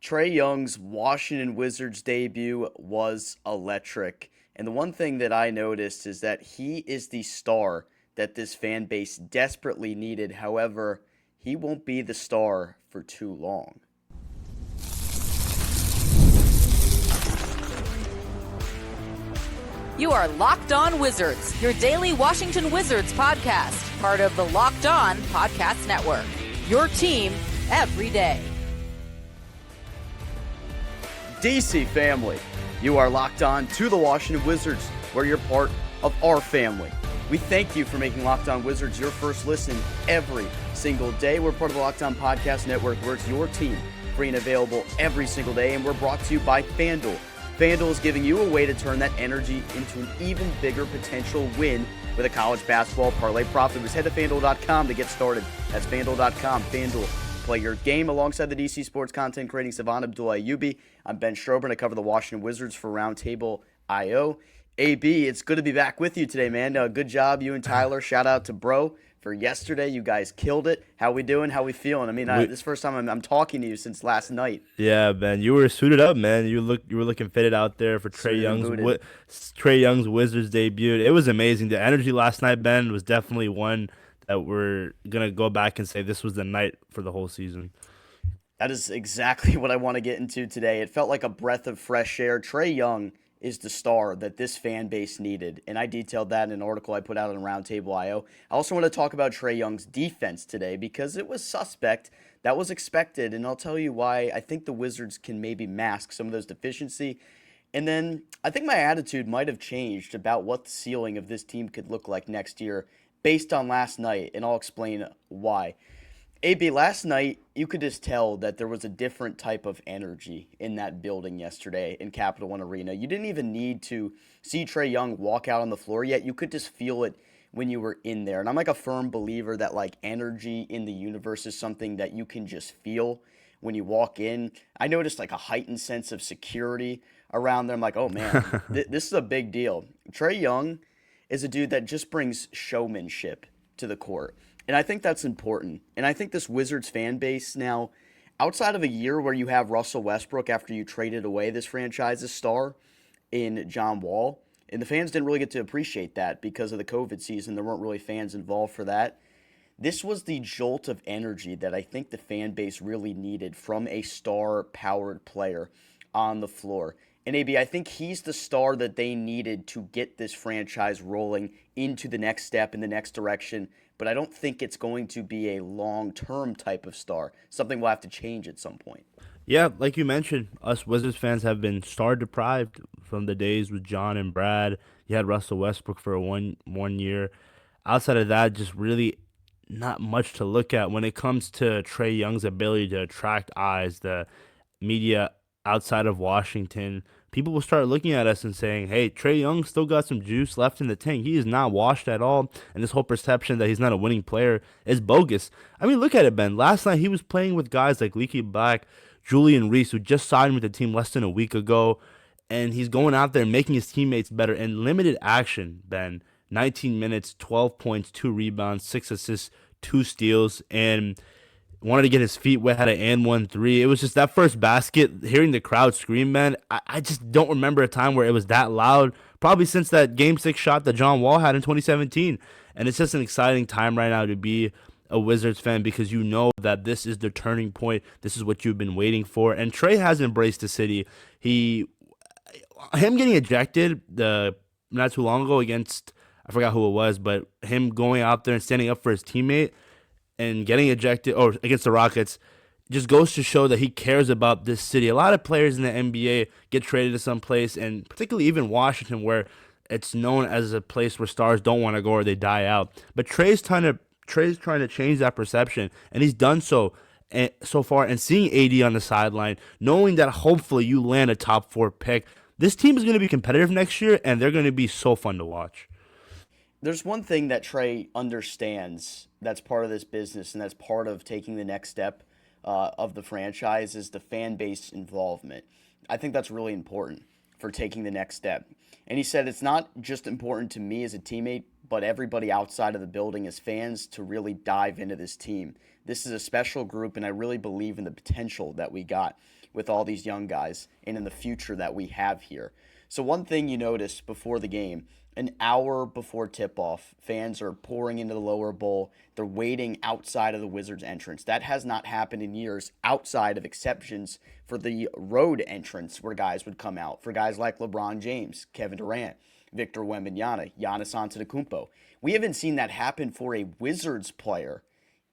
Trae Young's Washington Wizards debut was electric. And the one thing that I noticed is that he is the star that this fan base desperately needed. However, he won't be the star for too long. You are Locked On Wizards, your daily Washington Wizards podcast, part of the Locked On Podcast Network. Your team every day. DC family, you are locked on to the Washington Wizards, where you're part of our family. We thank you for making Locked On Wizards your first listen every single day. We're part of the Locked On Podcast Network, where it's your team, free and available every single day, and we're brought to you by FanDuel. FanDuel is giving you a way to turn that energy into an even bigger potential win with a college basketball parlay profit. Just head to FanDuel.com to get started. That's FanDuel.com. FanDuel. Play your game alongside the DC Sports content creating savant Abdullah Ayubi. I'm Ben Strober, and I cover the Washington Wizards for Roundtable IO. AB, it's good to be back with you today, man. Good job, you and Tyler. Shout out to Bro for yesterday. You guys killed it. How we doing? How we feeling? I mean, this is the first time I'm talking to you since last night. Yeah, Ben, you were suited up, man. You were looking fitted out there for Trae Young's Wizards debut. It was amazing. The energy last night, Ben, was definitely one that we're going to go back and say this was the night for the whole season. That is exactly what I want to get into today. It felt like a breath of fresh air. Trae Young is the star that this fan base needed, and I detailed that in an article I put out on Roundtable IO. I also want to talk about Trae Young's defense today because it was suspect. That was expected, and I'll tell you why I think the Wizards can maybe mask some of those deficiencies. And then I think my attitude might have changed about what the ceiling of this team could look like next year based on last night, and I'll explain why. AB, last night, you could just tell that there was a different type of energy in that building yesterday in Capital One Arena. You didn't even need to see Trae Young walk out on the floor yet. You could just feel it when you were in there. And I'm like a firm believer that like energy in the universe is something that you can just feel when you walk in. I noticed like a heightened sense of security around there. I'm like, oh man, this is a big deal. Trae Young is a dude that just brings showmanship to the court. And I think that's important. And I think this Wizards fan base now, outside of a year where you have Russell Westbrook after you traded away this franchise's star in John Wall, and the fans didn't really get to appreciate that because of the COVID season. There weren't really fans involved for that. This was the jolt of energy that I think the fan base really needed from a star-powered player on the floor. And AB, I think he's the star that they needed to get this franchise rolling into the next step in the next direction. But I don't think it's going to be a long-term type of star. Something will have to change at some point. Yeah, like you mentioned, us Wizards fans have been star-deprived from the days with John and Brad. You had Russell Westbrook for one year. Outside of that, just really not much to look at when it comes to Trae Young's ability to attract eyes, the media outside of Washington. People will start looking at us and saying, hey, Trae Young still got some juice left in the tank. He is not washed at all. And this whole perception that he's not a winning player is bogus. I mean, look at it, Ben. Last night he was playing with guys like Leaky Black, Julian Reese, who just signed with the team less than a week ago. And he's going out there and making his teammates better. In limited action, Ben, 19 minutes, 12 points, 2 rebounds, 6 assists, 2 steals, and wanted to get his feet wet, had an and 1-3. It was just that first basket, hearing the crowd scream, man. I just don't remember a time where it was that loud, probably since that Game 6 shot that John Wall had in 2017. And it's just an exciting time right now to be a Wizards fan because you know that this is the turning point. This is what you've been waiting for. And Trae has embraced the city. Him getting ejected not too long ago against, I forgot who it was, but him going out there and standing up for his teammate and getting ejected, or against the Rockets, just goes to show that he cares about this city. A lot of players in the NBA get traded to some place, and particularly even Washington, where it's known as a place where stars don't want to go or they die out. But Trae's trying to change that perception, and he's done so far. And seeing AD on the sideline, knowing that hopefully you land a top 4 pick, this team is going to be competitive next year, and they're going to be so fun to watch. There's one thing that Trae understands that's part of this business and that's part of taking the next step of the franchise is the fan base involvement. I think that's really important for taking the next step. And he said it's not just important to me as a teammate, but everybody outside of the building as fans to really dive into this team. This is a special group, and I really believe in the potential that we got. with all these young guys and in the future that we have here. So one thing you noticed before the game, an hour before tip-off, fans are pouring into the lower bowl. They're waiting outside of the Wizards entrance. That has not happened in years outside of exceptions for the road entrance where guys would come out. For guys like LeBron James, Kevin Durant, Victor Wembanyama, Giannis Antetokounmpo. We haven't seen that happen for a Wizards player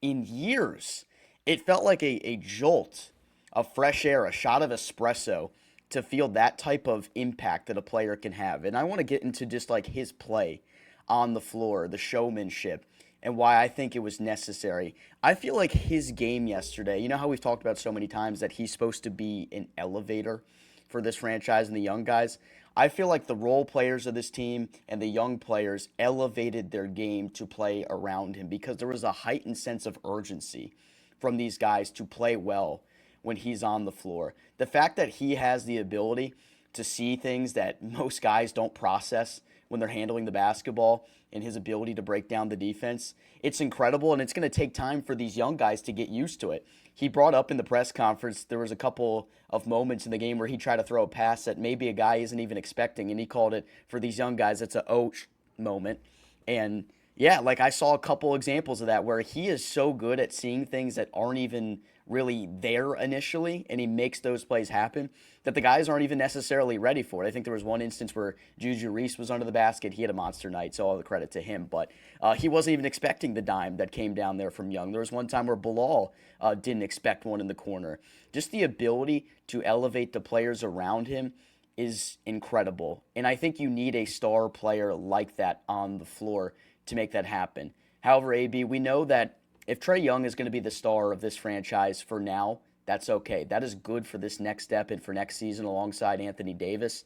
in years. It felt like a jolt of fresh air, a shot of espresso to feel that type of impact that a player can have. And I want to get into just like his play on the floor, the showmanship, and why I think it was necessary. I feel like his game yesterday, you know how we've talked about so many times that he's supposed to be an elevator for this franchise and the young guys? I feel like the role players of this team and the young players elevated their game to play around him because there was a heightened sense of urgency from these guys to play well when he's on the floor. The fact that he has the ability to see things that most guys don't process when they're handling the basketball and his ability to break down the defense, it's incredible, and it's going to take time for these young guys to get used to it. He brought up in the press conference there was a couple of moments in the game where he tried to throw a pass that maybe a guy isn't even expecting, and he called it, for these young guys, it's a moment. And yeah, like I saw a couple examples of that where he is so good at seeing things that aren't even really there initially, and he makes those plays happen that the guys aren't even necessarily ready for it. I think there was one instance where Juju Reese was under the basket. He had a monster night, so all the credit to him. But he wasn't even expecting the dime that came down there from Young. There was one time where Bilal didn't expect one in the corner. Just the ability to elevate the players around him is incredible. And I think you need a star player like that on the floor to make that happen. However, AB, we know that if Trae Young is going to be the star of this franchise for now, that's okay. That is good for this next step and for next season alongside Anthony Davis.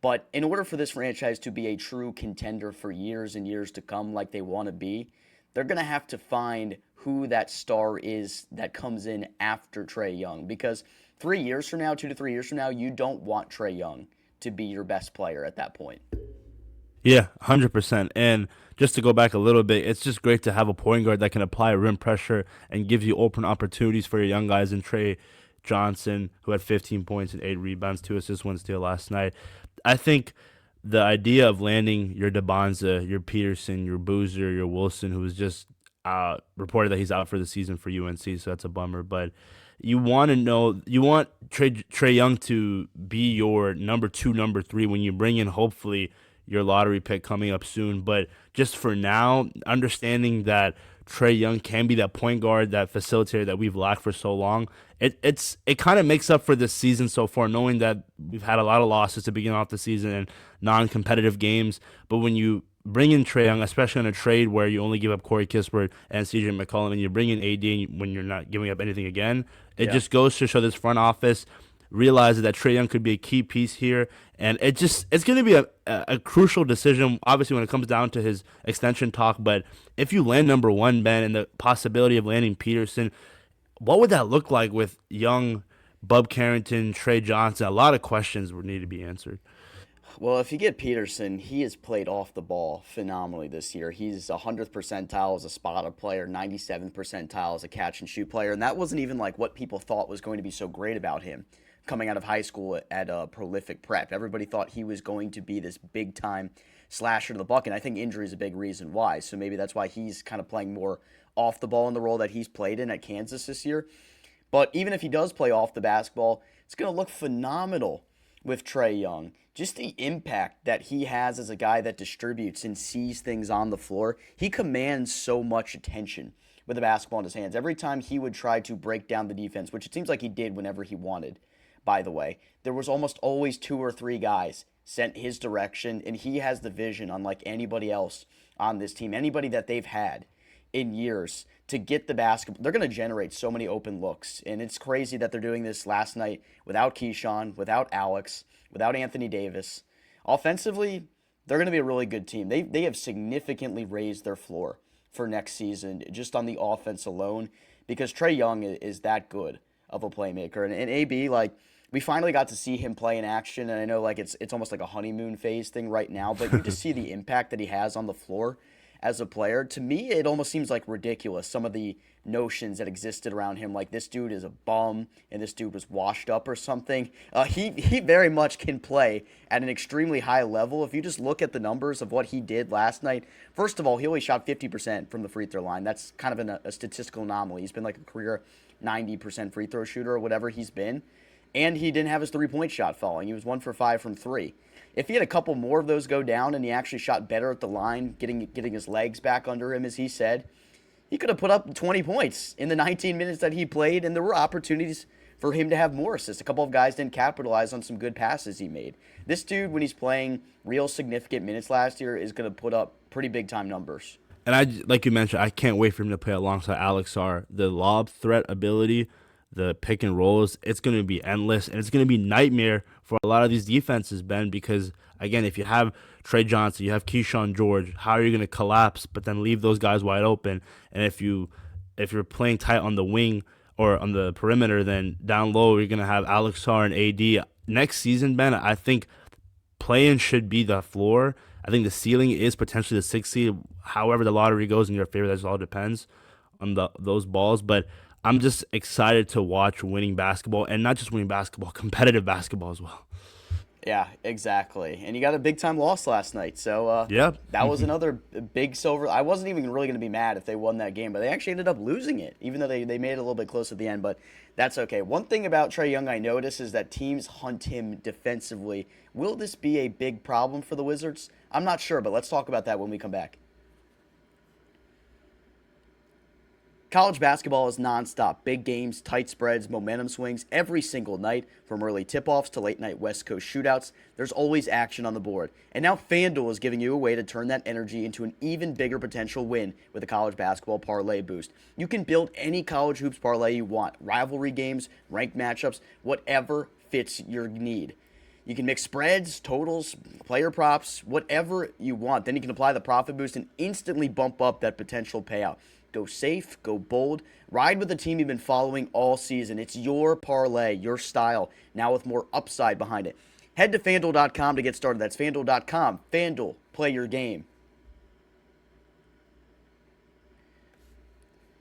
But in order for this franchise to be a true contender for years and years to come like they want to be, they're going to have to find who that star is that comes in after Trae Young. Because 3 years from now, 2 to 3 years from now, you don't want Trae Young to be your best player at that point. Yeah, 100%. And just to go back a little bit, it's just great to have a point guard that can apply rim pressure and gives you open opportunities for your young guys. And Trey Johnson, who had 15 points and 8 rebounds, 2 assists, 1 steal last night. I think the idea of landing your DeBonza, your Peterson, your Boozer, your Wilson, who was just reported that he's out for the season for UNC, so that's a bummer. But you want Trae Young to be your number 2, number 3 when you bring in, hopefully, your lottery pick coming up soon. But just for now, understanding that Trae Young can be that point guard, that facilitator that we've lacked for so long, it kind of makes up for this season so far, knowing that we've had a lot of losses to begin off the season and non-competitive games. But when you bring in Trae Young, especially in a trade where you only give up Corey Kispert and CJ McCollum, and you bring in AD when you're not giving up anything again, it just goes to show this front office realizes that Trae Young could be a key piece here, and it's going to be a crucial decision, obviously, when it comes down to his extension talk. But if you land number 1, Ben, and the possibility of landing Peterson, what would that look like with Young, Bub Carrington, Trae Johnson? A lot of questions would need to be answered. Well, if you get Peterson, he has played off the ball phenomenally this year. He's 100th percentile as a spotter player, 97th percentile as a catch-and-shoot player, and that wasn't even like what people thought was going to be so great about him coming out of high school at a prolific prep. Everybody thought he was going to be this big-time slasher to the bucket, and I think injury is a big reason why. So maybe that's why he's kind of playing more off the ball in the role that he's played in at Kansas this year. But even if he does play off the basketball, it's going to look phenomenal with Trae Young. Just the impact that he has as a guy that distributes and sees things on the floor. He commands so much attention with the basketball in his hands. Every time he would try to break down the defense, which it seems like he did whenever he wanted, by the way, there was almost always 2 or 3 guys sent his direction, and he has the vision unlike anybody else on this team, anybody that they've had in years to get the basketball. They're going to generate so many open looks, and it's crazy that they're doing this last night without Keyshawn, without Alex, without Anthony Davis. Offensively, they're going to be a really good team. They have significantly raised their floor for next season just on the offense alone because Trae Young is that good of a playmaker. And AB, like, we finally got to see him play in action, and I know like it's almost like a honeymoon phase thing right now, but you just see the impact that he has on the floor as a player. To me, it almost seems like ridiculous, some of the notions that existed around him, like this dude is a bum and this dude was washed up or something. He very much can play at an extremely high level. If you just look at the numbers of what he did last night, first of all, he only shot 50% from the free throw line. That's kind of a statistical anomaly. He's been like a career 90% free throw shooter or whatever he's been. And he didn't have his three-point shot falling. He was 1 for 5 from 3. If he had a couple more of those go down and he actually shot better at the line, getting his legs back under him, as he said, he could have put up 20 points in the 19 minutes that he played, and there were opportunities for him to have more assists. A couple of guys didn't capitalize on some good passes he made. This dude, when he's playing real significant minutes last year, is going to put up pretty big-time numbers. And like you mentioned, I can't wait for him to play alongside Alex Sarr. The lob threat ability, the pick and rolls, it's going to be endless, and it's going to be nightmare for a lot of these defenses, Ben, because, again, if you have Trae Johnson, you have Keyshawn George, how are you going to collapse but then leave those guys wide open? And if you're playing tight on the wing or on the perimeter, then down low you're going to have Alex Sarr and AD. Next season, Ben, I think play-in should be the floor. I think the ceiling is potentially the 6th seed. However the lottery goes in your favor, that just all depends on those balls. But I'm just excited to watch winning basketball, and not just winning basketball, competitive basketball as well. Yeah, exactly. And you got a big-time loss last night. So that was another big silver. I wasn't even really going to be mad if they won that game, but they actually ended up losing it, even though they made it a little bit close at the end. But that's okay. One thing about Trae Young I notice is that teams hunt him defensively. Will this be a big problem for the Wizards? I'm not sure, but let's talk about that when we come back. College basketball is nonstop. Big games, tight spreads, momentum swings every single night, from early tip-offs to late-night West Coast shootouts. There's always action on the board. And now FanDuel is giving you a way to turn that energy into an even bigger potential win with a college basketball parlay boost. You can build any college hoops parlay you want. Rivalry games, ranked matchups, whatever fits your need. You can mix spreads, totals, player props, whatever you want. Then you can apply the profit boost and instantly bump up that potential payout. Go safe, go bold, ride with the team you've been following all season. It's your parlay, your style, now with more upside behind it. Head to FanDuel.com to get started. That's FanDuel.com. FanDuel, play your game.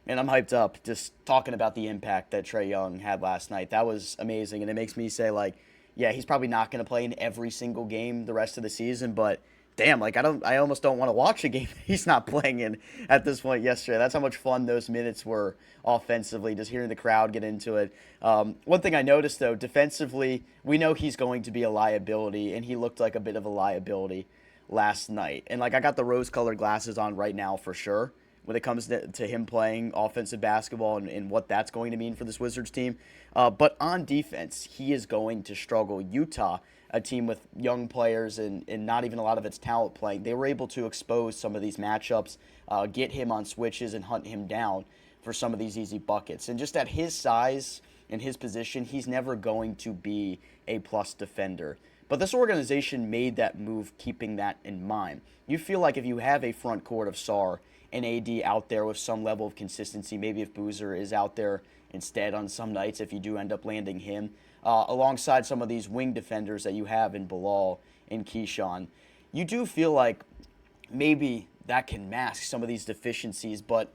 And I'm hyped up just talking about the impact that Trae Young had last night. That was amazing, and it makes me say, like, yeah, he's probably not going to play in every single game the rest of the season, but damn, like I almost don't want to watch a game he's not playing in at this point yesterday. That's how much fun those minutes were offensively, just hearing the crowd get into it. One thing I noticed, though, defensively, we know he's going to be a liability, and he looked like a bit of a liability last night. And, like, I got the rose-colored glasses on right now for sure when it comes to him playing offensive basketball and what that's going to mean for this Wizards team. But on defense, he is going to struggle. Utah, a team with young players and not even a lot of its talent playing, they were able to expose some of these matchups, get him on switches and hunt him down for some of these easy buckets. And just at his size and his position, he's never going to be a plus defender. But this organization made that move keeping that in mind. You feel like if you have a front court of Sarr and AD out there with some level of consistency, maybe if Boozer is out there instead on some nights, if you do end up landing him, alongside some of these wing defenders that you have in Bilal and Keyshawn, you do feel like maybe that can mask some of these deficiencies, but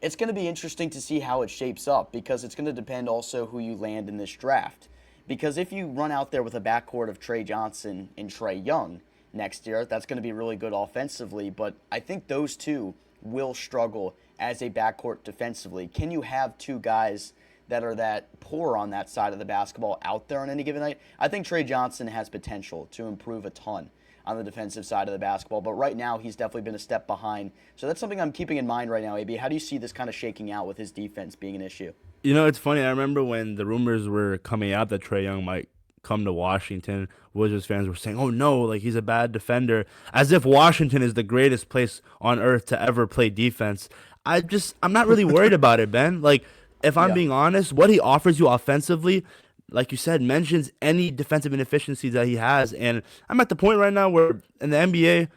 it's going to be interesting to see how it shapes up, because it's going to depend also who you land in this draft. Because if you run out there with a backcourt of Trae Johnson and Trae Young next year, that's going to be really good offensively, but I think those two will struggle as a backcourt defensively. Can you have two guys that are that poor on that side of the basketball out there on any given night? I think Trae Johnson has potential to improve a ton on the defensive side of the basketball, but right now he's definitely been a step behind. So that's something I'm keeping in mind right now, AB. How do you see this kind of shaking out with his defense being an issue? You know, it's funny. I remember when the rumors were coming out that Trae Young might come to Washington, Wizards fans were saying, oh no, like he's a bad defender, as if Washington is the greatest place on earth to ever play defense. I'm not really worried about it, Ben. Like, if I'm being honest, what he offers you offensively, like you said, mentions any defensive inefficiencies that he has. And I'm at the point right now where in the NBA,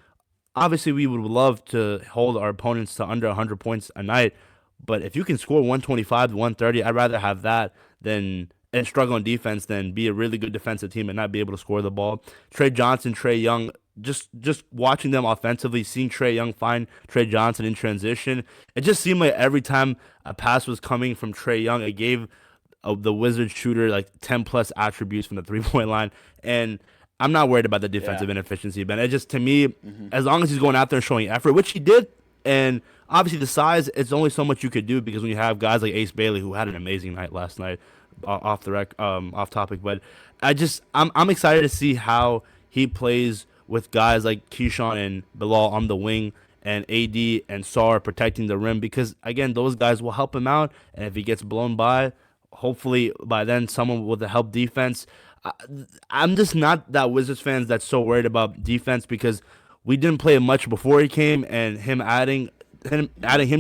obviously we would love to hold our opponents to under 100 points a night. But if you can score 125 to 130, I'd rather have that than and struggle on defense than be a really good defensive team and not be able to score the ball. Trae Johnson, Trae Young, just watching them offensively, seeing Trae Young find Trey Johnson in transition, it just seemed like every time a pass was coming from Trae Young, it gave the Wizards shooter like 10 plus attributes from the 3-point line. And I'm not worried about the defensive inefficiency, Ben. It just, to me, as long as he's going out there and showing effort, which he did, and obviously the size, it's only so much you could do, because when you have guys like Ace Bailey, who had an amazing night last night, off topic, but I'm excited to see how he plays with guys like Keyshawn and Bilal on the wing, and AD and Sar protecting the rim, because again, those guys will help him out. And if he gets blown by, hopefully by then someone with the help defense. I'm just not that Wizards fans that's so worried about defense, because we didn't play much before he came, and adding him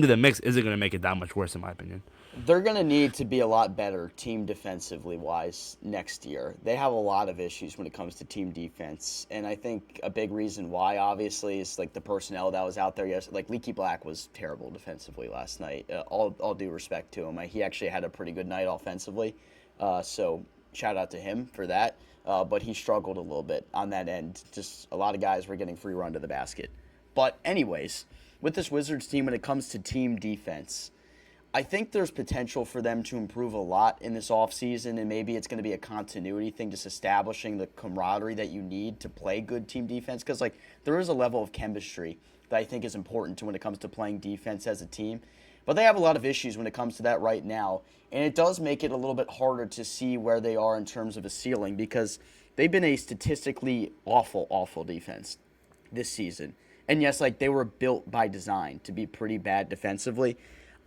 to the mix isn't going to make it that much worse, in my opinion. They're going to need to be a lot better team defensively wise next year. They have a lot of issues when it comes to team defense, and I think a big reason why, obviously, is like the personnel that was out there. Yes, like Leaky Black was terrible defensively last night. All due respect to him, he actually had a pretty good night offensively, so shout out to him for that. But he struggled a little bit on that end. Just a lot of guys were getting free run to the basket. But anyways, with this Wizards team, when it comes to team defense, I think there's potential for them to improve a lot in this offseason, and maybe it's going to be a continuity thing, just establishing the camaraderie that you need to play good team defense, because like there is a level of chemistry that I think is important to when it comes to playing defense as a team. But they have a lot of issues when it comes to that right now, and it does make it a little bit harder to see where they are in terms of a ceiling, because they've been a statistically awful defense this season. And yes, like they were built by design to be pretty bad defensively.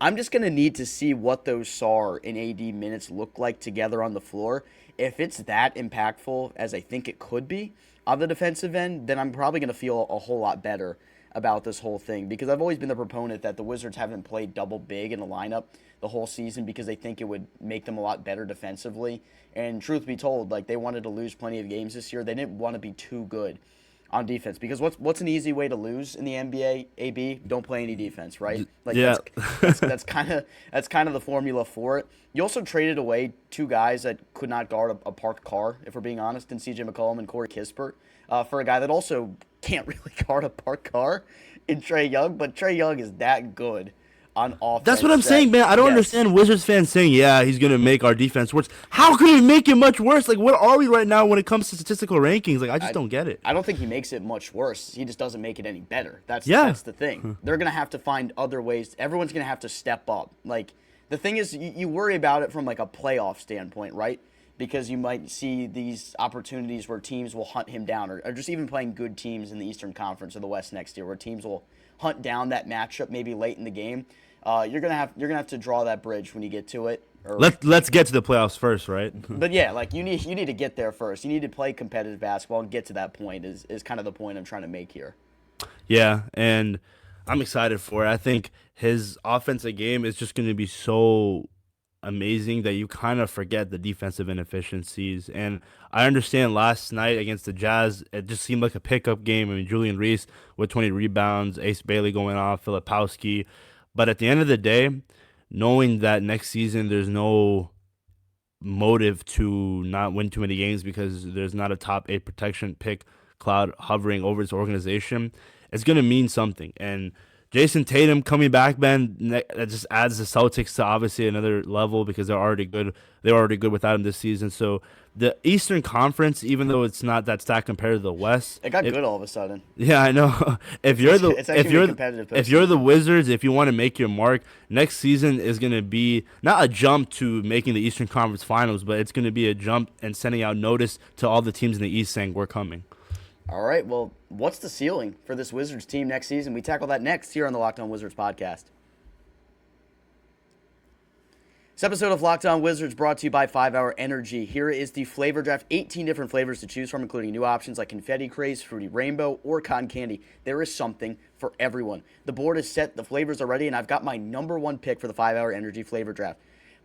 I'm just going to need to see what those SAR and AD minutes look like together on the floor. If it's that impactful as I think it could be on the defensive end, then I'm probably going to feel a whole lot better about this whole thing, because I've always been the proponent that the Wizards haven't played double big in a lineup the whole season, because they think it would make them a lot better defensively. And truth be told, like they wanted to lose plenty of games this year. They didn't want to be too good on defense, because what's an easy way to lose in the NBA? AB, don't play any defense, right? Like yeah. that's kind of the formula for it. You also traded away two guys that could not guard a parked car, if we're being honest, in CJ McCollum and Corey Kispert, for a guy that also can't really guard a parked car in Trae Young, but Trae Young is that good on offense. That's what I'm saying, man. I don't understand Wizards fans saying, yeah, he's going to make our defense worse. How could he make it much worse? Like, what are we right now when it comes to statistical rankings? Like, I just don't get it. I don't think he makes it much worse. He just doesn't make it any better. That's the thing. They're going to have to find other ways. Everyone's going to have to step up. Like, the thing is, you worry about it from, like, a playoff standpoint, right? Because you might see these opportunities where teams will hunt him down, or just even playing good teams in the Eastern Conference or the West next year, where teams will hunt down that matchup maybe late in the game. You're gonna have to draw that bridge when you get to it. Let's get to the playoffs first, right? But yeah, like you need to get there first. You need to play competitive basketball and get to that point. Is kind of the point I'm trying to make here. Yeah, and I'm excited for it. I think his offensive game is just going to be so amazing that you kind of forget the defensive inefficiencies. And I understand last night against the Jazz, it just seemed like a pickup game. I mean, Julian Reese with 20 rebounds, Ace Bailey going off, Filipowski. But at the end of the day, knowing that next season there's no motive to not win too many games because there's not a top 8 protection pick cloud hovering over this organization, it's going to mean something. And Jason Tatum coming back, man, that just adds the Celtics to obviously another level, because they're already good. They're already good without him this season. So the Eastern Conference, even though it's not that stacked compared to the West, it got good all of a sudden. Yeah, I know. If you're the Wizards, if you want to make your mark, next season is going to be not a jump to making the Eastern Conference Finals, but it's going to be a jump and sending out notice to all the teams in the East saying we're coming. All right, well, what's the ceiling for this Wizards team next season? We tackle that next here on the Locked On Wizards podcast. This episode of Locked On Wizards brought to you by 5 Hour Energy. Here is the flavor draft, 18 different flavors to choose from, including new options like Confetti Craze, Fruity Rainbow, or Cotton Candy. There is something for everyone. The board is set, the flavors are ready, and I've got my number one pick for the 5 Hour Energy flavor draft.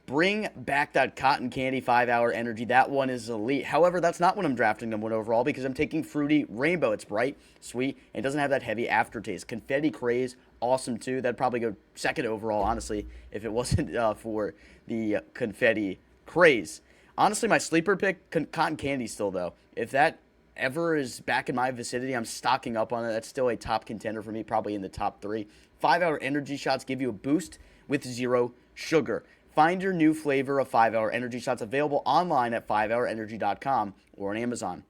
Bring back that Cotton Candy 5 Hour Energy. That one is elite. However, that's not when I'm drafting them one overall, because I'm taking Fruity Rainbow. It's bright, sweet, and it doesn't have that heavy aftertaste. Confetti Craze, awesome too. That'd probably go second overall, honestly, if it wasn't for the Confetti Craze. Honestly, my sleeper pick, Cotton Candy still, though. If that ever is back in my vicinity, I'm stocking up on it. That's still a top contender for me, probably in the top 3. 5-hour energy shots give you a boost with zero sugar. Find your new flavor of 5-hour energy shots available online at 5hourenergy.com or on Amazon.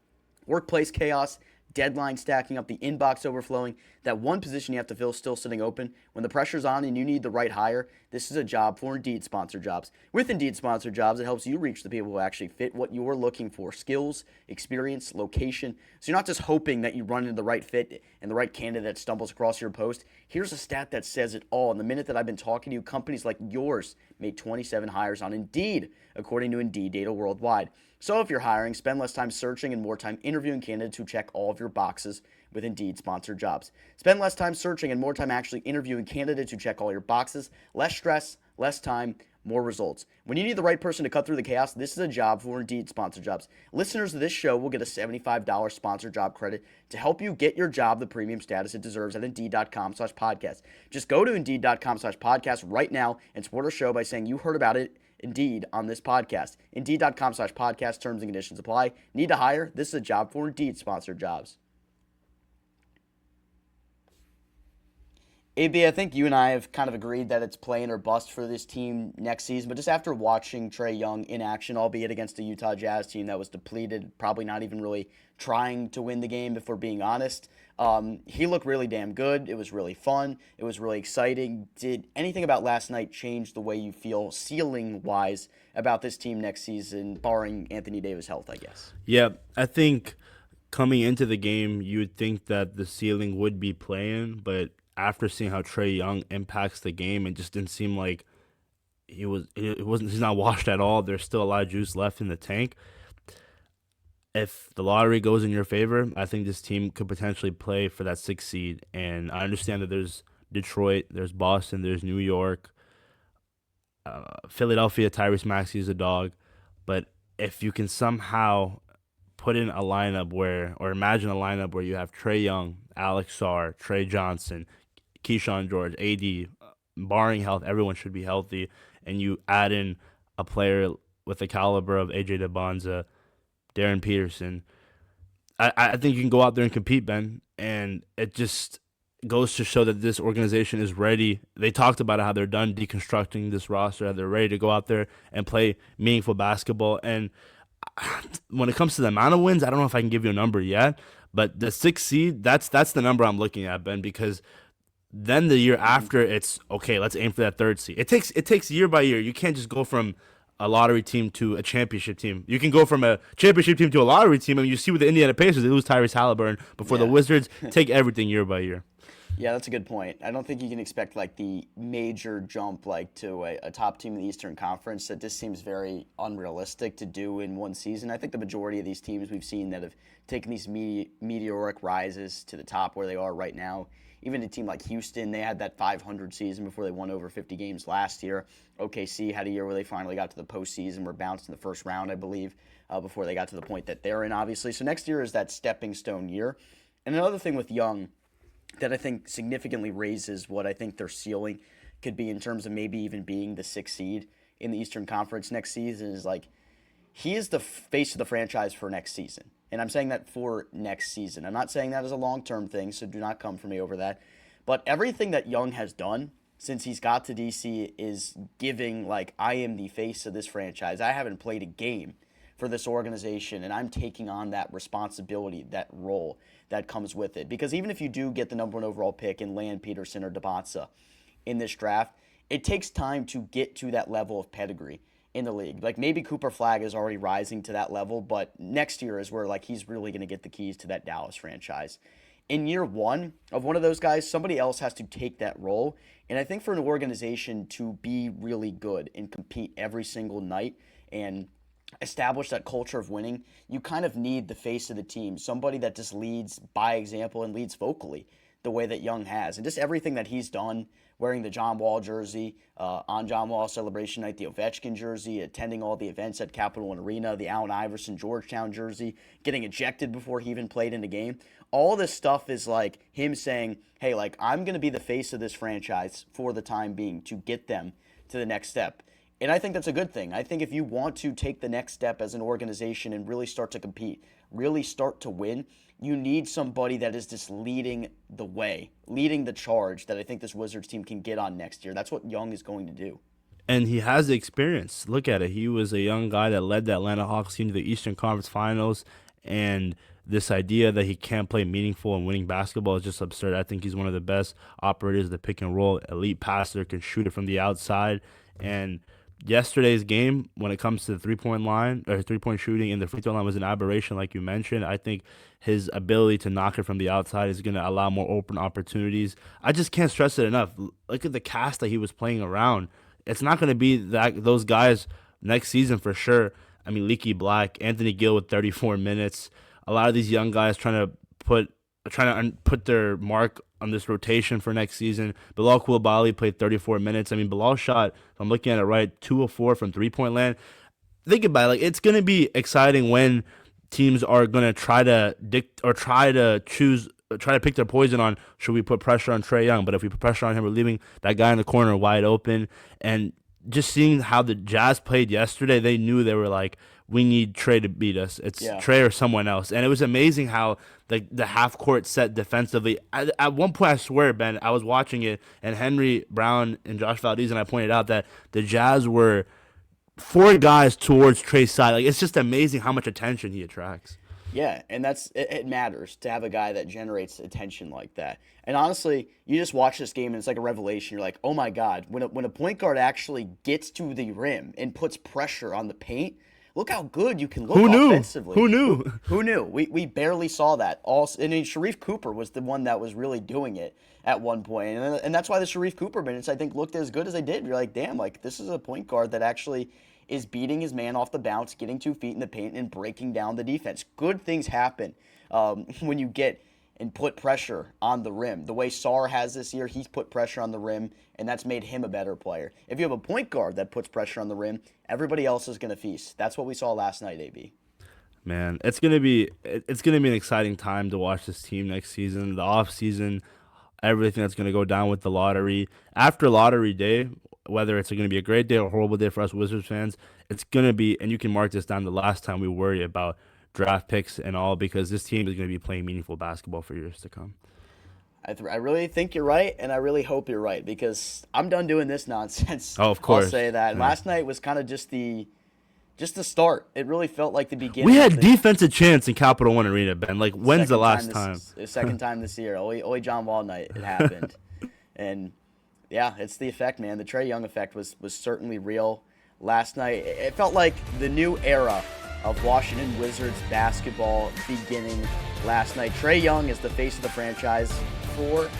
Workplace chaos, deadline stacking up, the inbox overflowing, that one position you have to fill still sitting open. When the pressure's on and you need the right hire, this is a job for Indeed Sponsored Jobs. With Indeed Sponsored Jobs, it helps you reach the people who actually fit what you're looking for: skills, experience, location. So you're not just hoping that you run into the right fit and the right candidate stumbles across your post. Here's a stat that says it all. In the minute that I've been talking to you, companies like yours made 27 hires on Indeed, according to Indeed data worldwide. So if you're hiring, spend less time searching and more time interviewing candidates who check all of your boxes with Indeed Sponsored Jobs. Spend less time searching and more time actually interviewing candidates who check all your boxes. Less stress, less time, more results. When you need the right person to cut through the chaos, this is a job for Indeed Sponsored Jobs. Listeners of this show will get a $75 sponsored job credit to help you get your job the premium status it deserves at Indeed.com/podcast. Just go to Indeed.com/podcast right now and support our show by saying you heard about it Indeed on this podcast. Indeed.com/podcast. Terms and conditions apply. Need to hire? This is a job for Indeed Sponsored Jobs. AB, I think you and I have kind of agreed that it's playing or bust for this team next season, but just after watching Trae Young in action, albeit against a Utah Jazz team that was depleted, probably not even really trying to win the game, if we're being honest, he looked really damn good. It was really fun. It was really exciting. Did anything about last night change the way you feel ceiling-wise about this team next season, barring Anthony Davis' health, I guess? Yeah, I think coming into the game, you would think that the ceiling would be playing, but after seeing how Trae Young impacts the game, it just didn't seem like he's not washed at all. There's still a lot of juice left in the tank. If the lottery goes in your favor, I think this team could potentially play for that 6th seed. And I understand that there's Detroit, there's Boston, there's New York, Philadelphia. Tyrese Maxey is a dog. But if you can somehow put in a lineup or imagine a lineup where you have Trae Young, Alex Sarr, Trey Johnson, Keyshawn George, AD, barring health, everyone should be healthy, and you add in a player with the caliber of AJ DeBonza, Darren Peterson, I think you can go out there and compete, Ben, and it just goes to show that this organization is ready. They talked about how they're done deconstructing this roster, how they're ready to go out there and play meaningful basketball. And when it comes to the amount of wins, I don't know if I can give you a number yet, but the 6th seed, that's the number I'm looking at, Ben, because then the year after, it's okay, let's aim for that 3rd seed. It takes year by year. You can't just go from a lottery team to a championship team. You can go from a championship team to a lottery team. I mean, you see with the Indiana Pacers, they lose Tyrese Halliburton before the Wizards take everything year by year. Yeah, that's a good point. I don't think you can expect like the major jump like to a top team in the Eastern Conference. That just seems very unrealistic to do in one season. I think the majority of these teams we've seen that have taken these meteoric rises to the top where they are right now, even a team like Houston, they had that 500 season before they won over 50 games last year. OKC had a year where they finally got to the postseason, were bounced in the first round, I believe, before they got to the point that they're in, obviously. So next year is that stepping stone year. And another thing with Young that I think significantly raises what I think their ceiling could be in terms of maybe even being the 6th seed in the Eastern Conference next season is like he is the face of the franchise for next season. And I'm saying that for next season. I'm not saying that as a long-term thing, so do not come for me over that. But everything that Young has done since he's got to DC is giving, like, I am the face of this franchise. I haven't played a game for this organization, and I'm taking on that responsibility, that role that comes with it. Because even if you do get the number 1 overall pick and land Peterson or DeBonza in this draft, it takes time to get to that level of pedigree in the league. Like maybe Cooper Flagg is already rising to that level, but next year is where like he's really going to get the keys to that Dallas franchise. In year 1 of one of those guys, somebody else has to take that role. And I think for an organization to be really good and compete every single night and establish that culture of winning, you kind of need the face of the team, somebody that just leads by example and leads vocally the way that Young has. And just everything that he's done, wearing the John Wall jersey, on John Wall celebration night, the Ovechkin jersey, attending all the events at Capital One Arena, the Allen Iverson Georgetown jersey, getting ejected before he even played in the game. All this stuff is like him saying, hey, like I'm going to be the face of this franchise for the time being to get them to the next step. And I think that's a good thing. I think if you want to take the next step as an organization and really start to compete, really start to win, you need somebody that is just leading the way, leading the charge that I think this Wizards team can get on next year. That's what Young is going to do. And he has the experience. Look at it. He was a young guy that led the Atlanta Hawks team to the Eastern Conference Finals. And this idea that he can't play meaningful and winning basketball is just absurd. I think he's one of the best operators of the pick and roll, elite passer, can shoot it from the outside. And yesterday's game, when it comes to the three-point line or three-point shooting and the free throw line, was an aberration, like you mentioned. I think his ability to knock it from the outside is going to allow more open opportunities. I just can't stress it enough. Look at the cast that he was playing around. It's not going to be those guys next season for sure. I mean, Leaky Black, Anthony Gill with 34 minutes. A lot of these young guys trying to put their mark on this rotation for next season. Bilal Coulibaly played 34 minutes. I mean, Bilal shot, if I'm looking at it right, 2 of 4 from three-point land. Think about it. Like, it's going to be exciting when teams are going to try to pick their poison on, should we put pressure on Trae Young? But if we put pressure on him, we're leaving that guy in the corner wide open. And just seeing how the Jazz played yesterday, they knew they were like, we need Trae to beat us. It's Trae or someone else. And it was amazing how the half-court set defensively. At one point, I swear, Ben, I was watching it, and Henry Brown and Josh Valdez, and I pointed out that the Jazz were 4 guys towards Trae's side. Like, it's just amazing how much attention he attracts. Yeah, and it matters to have a guy that generates attention like that. And honestly, you just watch this game and it's like a revelation. You're like, oh my God, when a point guard actually gets to the rim and puts pressure on the paint, look how good you can look offensively. Who knew? Who knew? We barely saw that. I mean, Sharif Cooper was the one that was really doing it at one point. And that's why the Sharif Cooper minutes, I think, looked as good as they did. You're like, damn, like this is a point guard that actually is beating his man off the bounce, getting 2 feet in the paint, and breaking down the defense. Good things happen when you get and put pressure on the rim. The way Sarr has this year, he's put pressure on the rim, and that's made him a better player. If you have a point guard that puts pressure on the rim, everybody else is going to feast. That's what we saw last night, AB. Man, it's gonna be an exciting time to watch this team next season, the off season, everything that's gonna go down with the lottery. After lottery day, whether it's going to be a great day or a horrible day for us Wizards fans, it's going to be, and you can mark this down, the last time we worry about draft picks and all, because this team is going to be playing meaningful basketball for years to come. I really think you're right, and I really hope you're right, because I'm done doing this nonsense. Oh, of course. I'll say that. Yeah. Last night was kind of just the start. It really felt like the beginning. We had defensive chance in Capital One Arena, Ben. Like, when's the last time? Second time this year. Only John Wall night it happened. And yeah, it's the effect, man. The Trae Young effect was certainly real last night. It felt like the new era of Washington Wizards basketball beginning last night. Trae Young is the face of the franchise for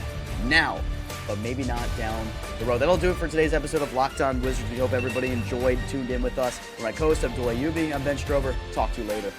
now, but maybe not down the road. That'll do it for today's episode of Locked On Wizards. We hope everybody enjoyed, tuned in with us. For my co-host, Abdullah Ayubi, I'm Ben Strober. Talk to you later.